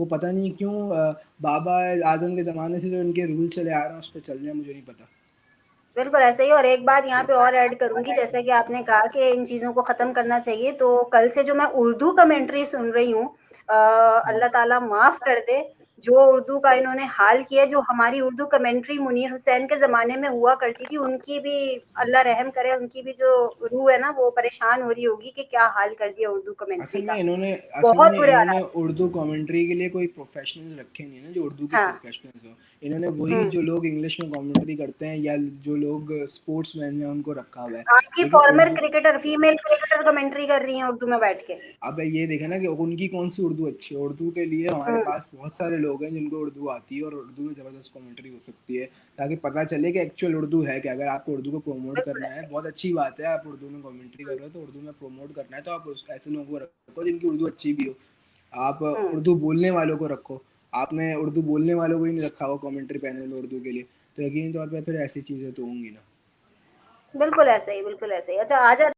वो पता नहीं क्यों बाबा आजम के ज़माने से जो इनके रूल चले आ रहे हैं उस पे चल रहे हैं, मुझे नहीं पता। बिल्कुल ऐसे ही। और एक बात यहाँ पे और ऐड करूँगी, जैसा कि आपने कहा कि इन चीज़ों को ख़त्म करना चाहिए, तो कल से जो मैं उर्दू कमेंट्री सुन रही हूँ, हुँ। अल्लाह ताला माफ़ कर दे, जो उर्दू का इन्होंने हाल किया, जो हमारी उर्दू कमेंट्री मुनीर हुसैन के ज़माने में हुआ करती थी, उनकी भी अल्लाह रहम करे, उनकी भी जो रूह है ना, वो परेशान हो रही होगी कि क्या हाल कर दिया उर्दू कमेंट्री का। असल बहुत में बुरे इन्होंने हालात। उर्दू कमेंट्री के लिए कोई प्रोफेशनल्स रखे नहीं है ना, जो उर्दू के हाँ। प्रोफेशनल्स हों। इन्होंने वही हुँ। जो लोग इंग्लिश में कमेंट्री करते हैं या जो लोग स्पोर्ट्समैन हैं उनको रखा हुआ है। आपकी लेकिन farmer Urdu cricketer, female cricketer commentary कर रही हैं उर्दू में बैठ के। अब ये देखें ना कि उनकी कौन-सी उर्दू अच्छी है। उर्दू के लिए हमारे हुँ। पास बहुत सारे लोग हैं जिनको उर्दू आती है और उर्दू में ज़बरदस्त कमेंट्री हो सकती है, ताकि पता चले कि एक्चुअल उर्दू है क्या। अगर आपको उर्दू को प्रमोट बिल्कुल करना है, ऐसे ही। बहुत अच्छी बात है, आप उर्दू में कमेंट्री कर हुँ। रहे हो तो उर्दू में प्रमोट करना है तो आप उस ऐसे लोगों को रखो जिनकी उर्दू अच्छी भी हो। आप हुँ। उर्दू बोलने वालों को रखो। आपने उर्दू बोलने वालों को ही नहीं रखा हुआ कमेंट्री पैनल में उर्दू के लिए, तो यकीनी तौर पे फिर ऐसी चीज़ें तो होंगी ना। बिल्कुल ऐसे ही, बिल्कुल ऐसे ही। अच्छा, आ जा